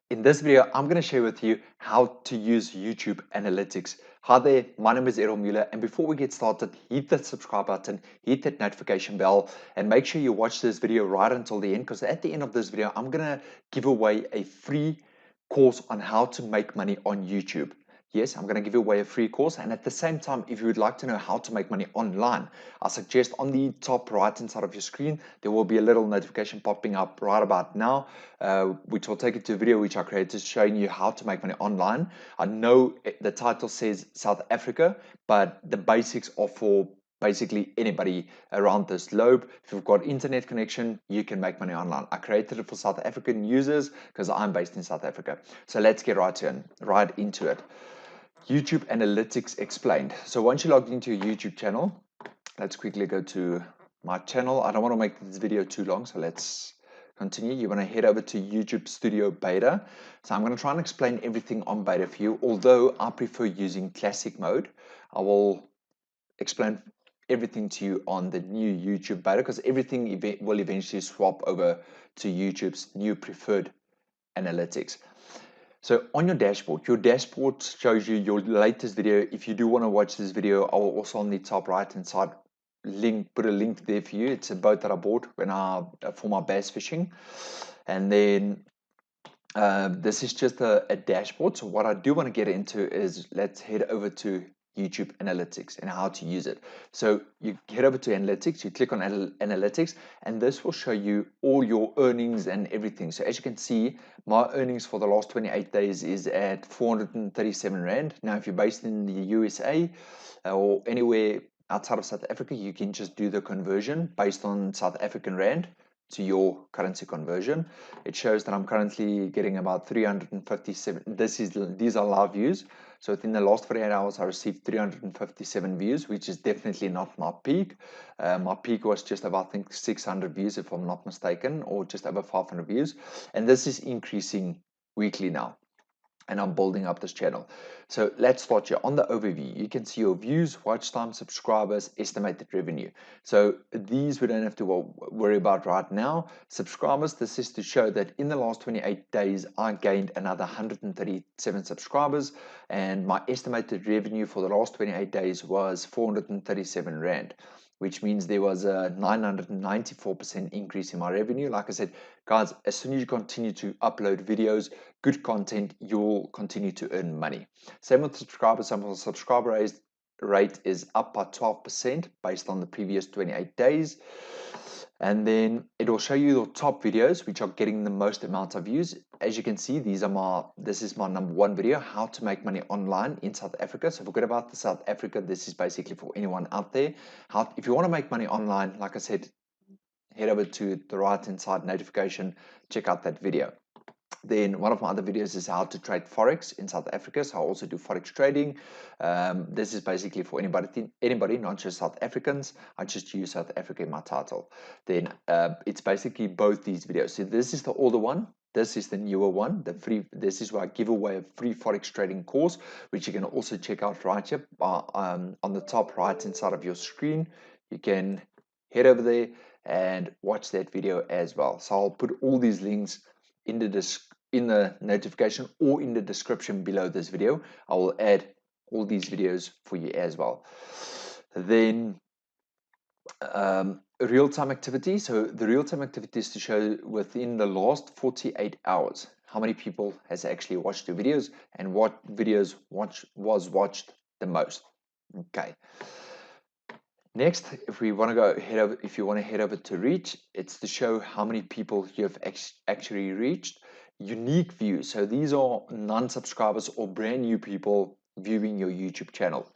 In this video, I'm going to share with you how to use YouTube Analytics. Hi there, my name is Errol Muller, and before we get started, hit that subscribe button, hit that notification bell, and make sure you watch this video right until the end, because at the end of this video, I'm going to give away a free course on how to make money on YouTube. Yes, I'm going to give you away a free course, and at the same time, if you would like to know how to make money online, I suggest on the top right hand side of your screen, there will be a little notification popping up right about now, which will take you to a video which I created showing you how to make money online. I know the title says South Africa, but the basics are for basically anybody around this globe. If you've got internet connection, you can make money online. I created it for South African users because I'm based in South Africa. So let's get right into it. YouTube Analytics Explained. So once you logged into your YouTube channel, let's quickly go to my channel. I don't want to make this video too long, so let's continue. You want to head over to YouTube Studio Beta. So I'm going to try and explain everything on beta for you, although I prefer using classic mode. I will explain everything to you on the new YouTube beta because everything will eventually swap over to YouTube's new preferred analytics. So on your dashboard shows you your latest video. If you do want to watch this video, I will also on the top right hand side put a link there for you. It's a boat that I bought for my bass fishing, and then this is just a dashboard. So what I do want to get into is let's head over to YouTube Analytics and how to use it. So you head over to Analytics, you click on Analytics, and this will show you all your earnings and everything. So as you can see, my earnings for the last 28 days is at 437 Rand. Now, if you're based in the USA or anywhere outside of South Africa, you can just do the conversion based on South African Rand to your currency conversion. It shows that I'm currently getting about 357. These are live views. So within the last 48 hours, I received 357 views, which is definitely not my peak. My peak was just about, I think, 600 views, if I'm not mistaken, or just over 500 views. And this is increasing weekly now, and I'm building up this channel. So let's start here. On the overview, you can see your views, watch time, subscribers, estimated revenue. So these we don't have to worry about right now. Subscribers, this is to show that in the last 28 days, I gained another 137 subscribers, and my estimated revenue for the last 28 days was 437 Rand, which means there was a 994% increase in my revenue. Like I said, guys, as soon as you continue to upload videos, good content, you'll continue to earn money. Same with subscribers. Some of the subscriber rate is up by 12% based on the previous 28 days. And then it will show you your top videos, which are getting the most amount of views. As you can see, this is my #1 video, how to make money online in South Africa. So forget about the South Africa. This is basically for anyone out there. If you want to make money online, like I said, head over to the right hand side notification, check out that video. Then one of my other videos is how to trade Forex in South Africa. So I also do Forex trading. This is basically for anybody, not just South Africans. I just use South Africa in my title. Then it's basically both these videos. So this is the older one. This is the newer one, this is where I give away a free Forex trading course, which you can also check out right here on the top right hand side of your screen. You can head over there and watch that video as well. So I'll put all these links in the notification or in the description below this video. I will add all these videos for you as well. Then real-time activity. So the real-time activity is to show within the last 48 hours how many people has actually watched the videos and what videos was watched the most. Okay. Next, if you want to head over to reach, it's to show how many people you have actually reached. Unique views. So these are non-subscribers or brand new people viewing your YouTube channel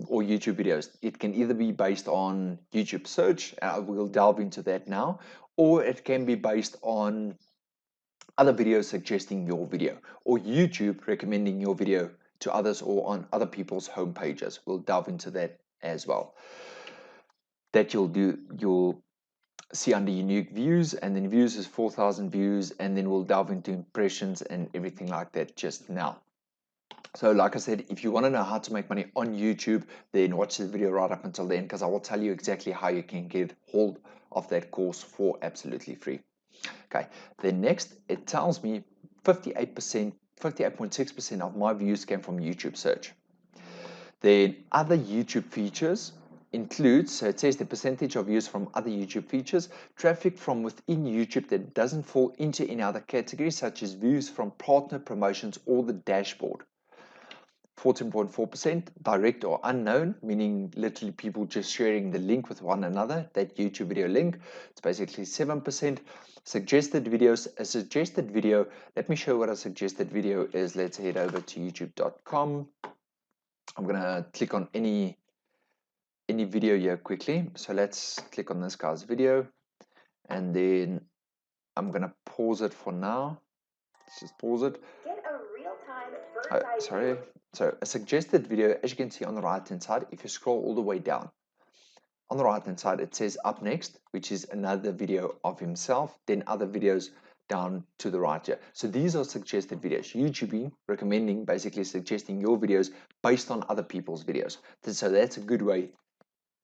or YouTube videos. It can either be based on YouTube search, we'll delve into that now, or it can be based on other videos suggesting your video, or YouTube recommending your video to others or on other people's home pages. We'll delve into that as well. That you'll see under unique views, and then views is 4,000 views, and then we'll delve into impressions and everything like that just now. So like I said, if you want to know how to make money on YouTube, then watch the video right up until the end, because I will tell you exactly how you can get hold of that course for absolutely free. Okay, then next it tells me 58%, 58.6% of my views came from YouTube search. Then other YouTube features includes, so it says the percentage of views from other YouTube features, traffic from within YouTube that doesn't fall into any other category, such as views from partner promotions or the dashboard. 14.4%, direct or unknown, meaning literally people just sharing the link with one another, that YouTube video link. It's basically 7%. Suggested videos, a suggested video, let me show what a suggested video is. Let's head over to youtube.com. I'm going to click on any video here quickly. So let's click on this guy's video, and then I'm going to pause it for now. Let's just pause it. Get a real-time sorry. So a suggested video, as you can see on the right hand side, if you scroll all the way down, on the right hand side it says up next, which is another video of himself, then other videos down to the right here. So these are suggested videos. YouTube recommending, basically suggesting your videos based on other people's videos. So that's a good way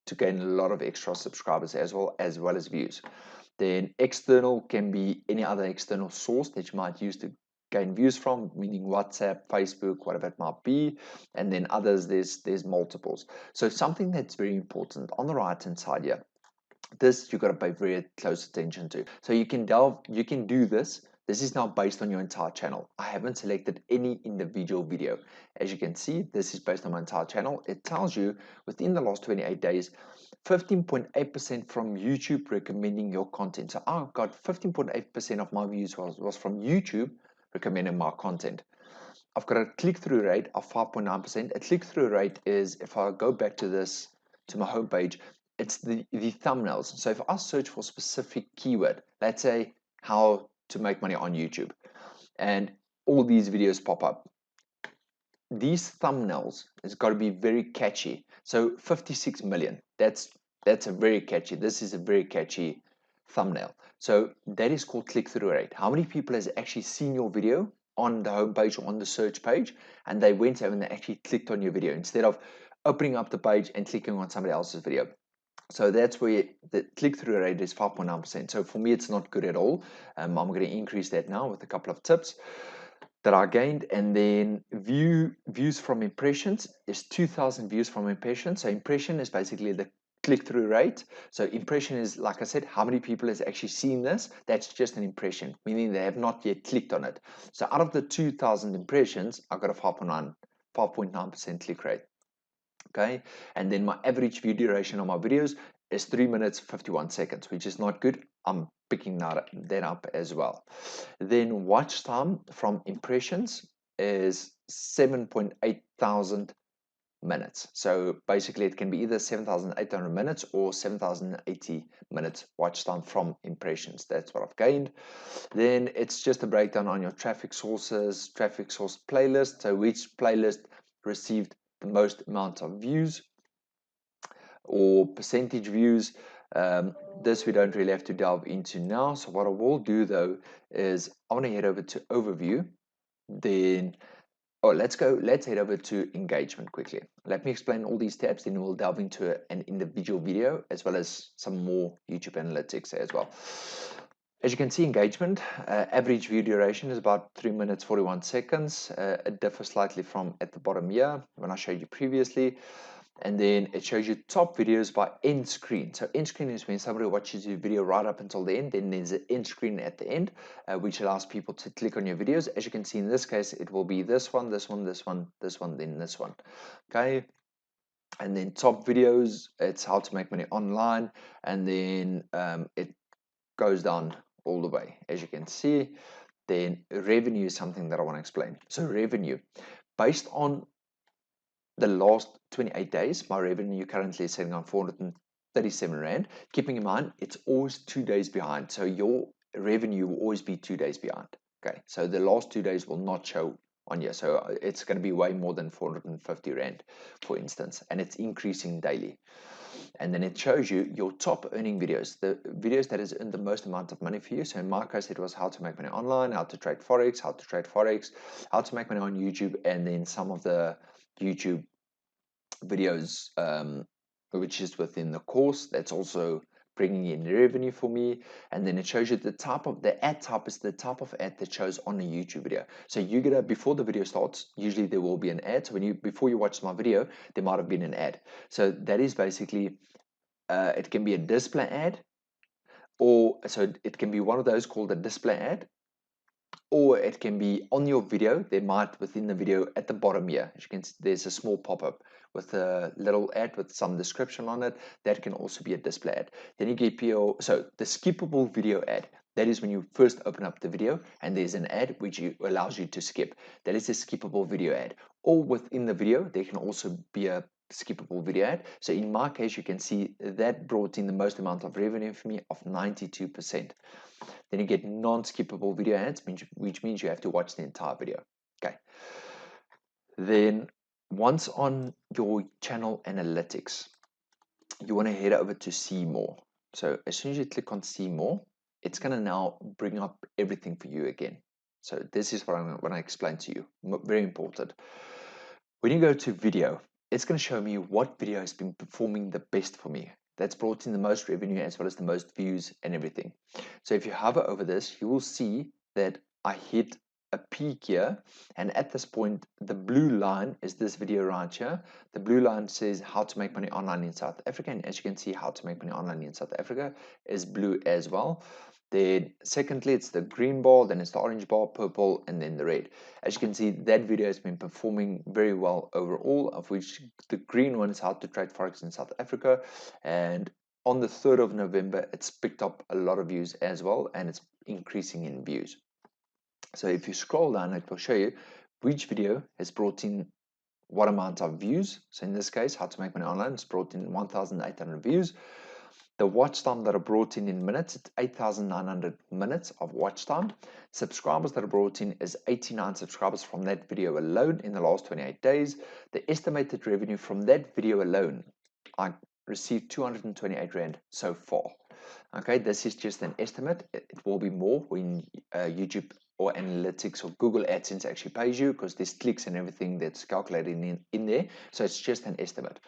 to gain a lot of extra subscribers as well as views. Then external can be any other external source that you might use to gain views from, meaning WhatsApp, Facebook, whatever it might be. And then others, there's multiples. So something that's very important on the right hand side here, this you've got to pay very close attention to. So you can do this. This is now based on your entire channel. I haven't selected any individual video. As you can see, this is based on my entire channel. It tells you within the last 28 days, 15.8% from YouTube recommending your content. So I've got 15.8% of my views was from YouTube recommending my content. I've got a click-through rate of 5.9%. A click-through rate is, if I go back to my homepage, it's the thumbnails. So if I search for a specific keyword, let's say how to make money on YouTube, and all these videos pop up, these thumbnails has got to be very catchy. So 56 million, that's a very catchy, this is a very catchy thumbnail. So that is called click-through rate. How many people has actually seen your video on the homepage or on the search page, and they went over and they actually clicked on your video instead of opening up the page and clicking on somebody else's video. So that's where the click-through rate is 5.9%. So for me, it's not good at all. I'm going to increase that now with a couple of tips that I gained. And then views from impressions is 2,000 views from impressions. So impression is basically the click-through rate. So impression is, like I said, how many people has actually seen this. That's just an impression, meaning they have not yet clicked on it. So out of the 2,000 impressions, I got a 5.9% click rate. Okay, and then my average view duration on my videos is 3 minutes 51 seconds, which is not good. I'm picking that up as well. Then watch time from impressions is 7.8 thousand minutes. So basically it can be either 7,800 minutes or 7,080 minutes watch time from impressions. That's what I've gained. Then it's just a breakdown on your traffic sources, traffic source playlist. So which playlist received the most amount of views or percentage views. This we don't really have to delve into now. So what I will do though is I want to head over to overview. Then let's head over to engagement quickly. Let me explain all these tabs, then we'll delve into an individual video as well as some more YouTube analytics as well. As you can see, engagement, average view duration is about 3 minutes 41 seconds. It differs slightly from at the bottom here when I showed you previously. And then it shows you top videos by end screen. So end screen is when somebody watches your video right up until the end. Then there's an end screen at the end, which allows people to click on your videos. As you can see in this case, it will be this one, this one, this one, this one, then this one. Okay. And then top videos, it's how to make money online. And then it goes down all the way, as you can see. Then revenue is something that I want to explain. So revenue, based on the last 28 days, my revenue currently is sitting on 437 Rand. Keeping in mind, it's always 2 days behind. So your revenue will always be 2 days behind. Okay, so the last 2 days will not show on here. So it's going to be way more than 450 Rand, for instance, and it's increasing daily. And then it shows you your top earning videos, the videos that has earned the most amount of money for you. So in my case, it was how to make money online, how to trade Forex, how to make money on YouTube, and then some of the YouTube videos, which is within the course. That's also bringing in revenue for me. And then it shows you the ad type is the type of ad that shows on a YouTube video. So you get before the video starts, usually there will be an ad. So before you watch my video, there might have been an ad. So that is basically, it can be a display ad, or so it can be one of those called a display ad, or it can be on your video. They might, within the video at the bottom here, as you can see, there's a small pop-up with a little ad with some description on it. That can also be a display ad. Then you get so the skippable video ad. That is when you first open up the video and there's an ad which allows you to skip. That is a skippable video ad. Or within the video, there can also be a skippable video ad. So in my case, you can see that brought in the most amount of revenue for me of 92%. Then you get non-skippable video ads, which means you have to watch the entire video. Okay. Then once on your channel analytics, you want to head over to see more. So as soon as you click on see more, it's going to now bring up everything for you again. So this is what I'm going to explain to you. Very important. When you go to video, it's going to show me what video has been performing the best for me. That's brought in the most revenue as well as the most views and everything. So if you hover over this, you will see that I hit a peak here, and at this point the blue line is this video right here. The blue line says how to make money online in South Africa, and as you can see, how to make money online in South Africa is blue as well. Then secondly, it's the green bar, then it's the orange bar, purple, and then the red. As you can see, that video has been performing very well overall, of which the green one is how to trade Forex in South Africa. And on the 3rd of November, it's picked up a lot of views as well, and it's increasing in views. So if you scroll down, it will show you which video has brought in what amount of views. So in this case, how to make money online, it's brought in 1,800 views. The watch time that are brought in minutes, it's 8,900 minutes of watch time. Subscribers that are brought in is 89 subscribers from that video alone in the last 28 days. The estimated revenue from that video alone, I received 228 Rand so far. Okay, this is just an estimate. It will be more when YouTube or analytics or Google AdSense actually pays you, because there's clicks and everything that's calculated in there. So it's just an estimate.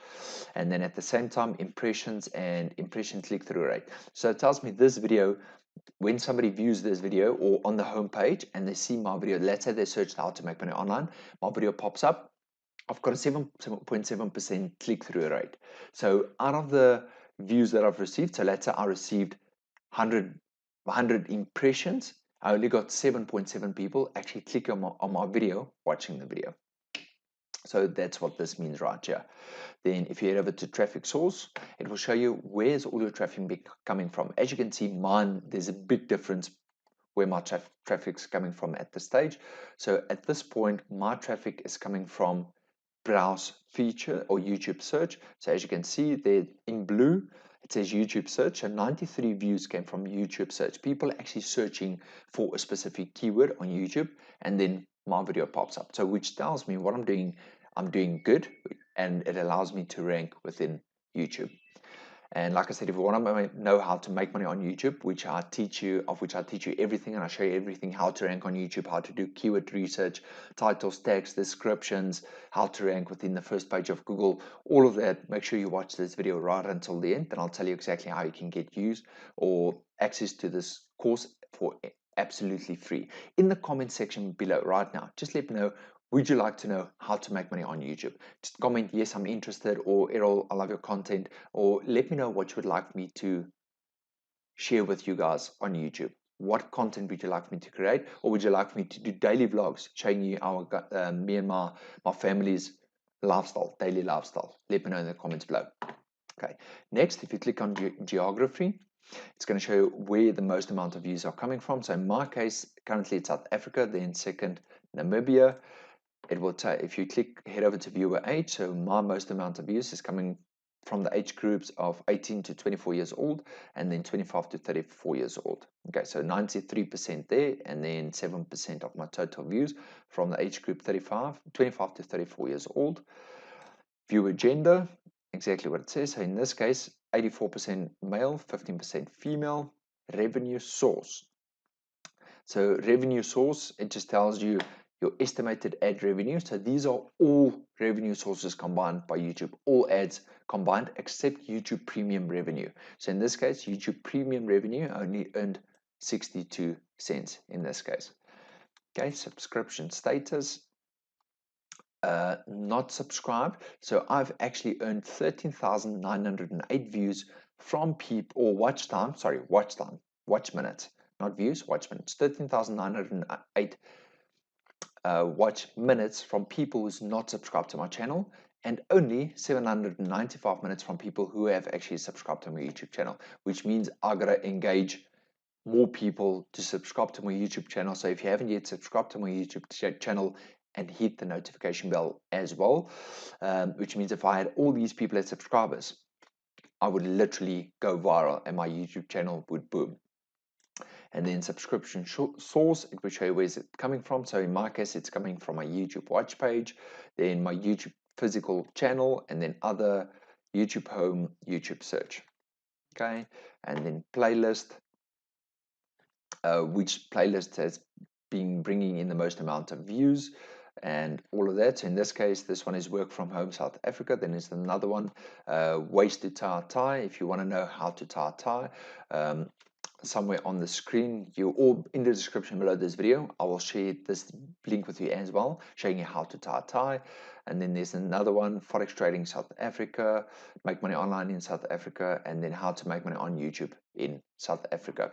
And then at the same time, impressions and impression click-through rate. So it tells me this video, when somebody views this video or on the home page and they see my video, let's say they searched how to make money online, my video pops up, I've got a 7.7% click-through rate. So out of the views that I've received, so let's say I received 100 impressions, I only got 7.7 people actually click on my video, watching the video. So that's what this means right here. Then if you head over to traffic source, it will show you where's all your traffic coming from. As you can see, mine, there's a big difference where my traffic's coming from at this stage. So at this point, my traffic is coming from browse feature or YouTube search. So as you can see there in blue, it says YouTube search, and 93 views came from YouTube search. People actually searching for a specific keyword on YouTube, and then my video pops up. So which tells me what I'm doing good, and it allows me to rank within YouTube. And like I said, if you want to know how to make money on YouTube, of which I teach you everything, and I show you everything, how to rank on YouTube, how to do keyword research, titles, text, descriptions, how to rank within the first page of Google, all of that, make sure you watch this video right until the end, and I'll tell you exactly how you can get use or access to this course for absolutely free. In the comment section below right now, just let me know, would you like to know how to make money on YouTube? Just comment, yes, I'm interested, or Errol, I love your content, or let me know what you would like me to share with you guys on YouTube. What content would you like me to create? Or would you like me to do daily vlogs showing you me and my family's lifestyle, daily lifestyle? Let me know in the comments below. Okay, next, if you click on geography, it's going to show you where the most amount of views are coming from. So in my case, currently it's South Africa, then second, Namibia. It will take, if you head over to viewer age, so my most amount of views is coming from the age groups of 18 to 24 years old, and then 25 to 34 years old. Okay, so 93% there, and then 7% of my total views from the age group 25 to 34 years old. Viewer gender, exactly what it says. So in this case, 84% male, 15% female. Revenue source. So revenue source, it just tells you your estimated ad revenue. So these are all revenue sources combined by YouTube, all ads combined except YouTube premium revenue. So in this case, YouTube premium revenue only earned 62 cents in this case. Okay, subscription status, not subscribed. So I've actually earned 13,908 views from people, or watch time, watch minutes, not views, watch minutes. 13,908 watch minutes from people who's not subscribed to my channel, and only 795 minutes from people who have actually subscribed to my YouTube channel, which means I gotta engage more people to subscribe to my YouTube channel. So if you haven't yet subscribed to my YouTube channel, and hit the notification bell as well, which means if I had all these people as subscribers, I would literally go viral and my YouTube channel would boom. And then subscription source, it will show you where is it coming from. So in my case, it's coming from my YouTube watch page, then my YouTube physical channel, and then other, YouTube home, YouTube search. Okay, and then playlist, which playlist has been bringing in the most amount of views and all of that. So in this case, this one is Work From Home South Africa. Then there's another one, Ways to tie. If you want to know how to tie, somewhere on the screen, or in the description below this video, I will share this link with you as well, showing you how to tie. And then there's another one, Forex Trading South Africa, make money online in South Africa, and then how to make money on YouTube in South Africa.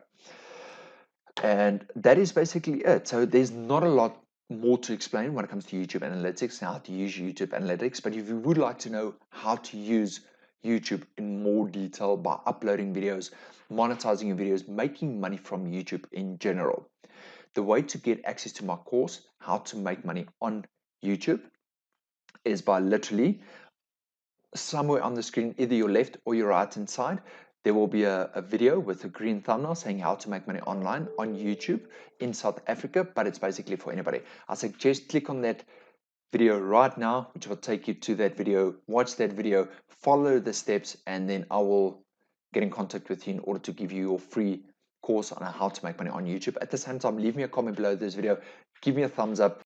And that is basically it. So there's not a lot more to explain when it comes to YouTube analytics and how to use YouTube analytics. But if you would like to know how to use YouTube in more detail by uploading videos, monetizing your videos, making money from YouTube in general, the way to get access to my course, How to Make Money on YouTube, is by literally somewhere on the screen, either your left or your right hand side, there will be a video with a green thumbnail saying how to make money online on YouTube in South Africa, but it's basically for anybody. I suggest click on that video right now, which will take you to that video. Watch that video, follow the steps, and then I will get in contact with you in order to give you your free course on how to make money on YouTube. At the same time, leave me a comment below this video, give me a thumbs up,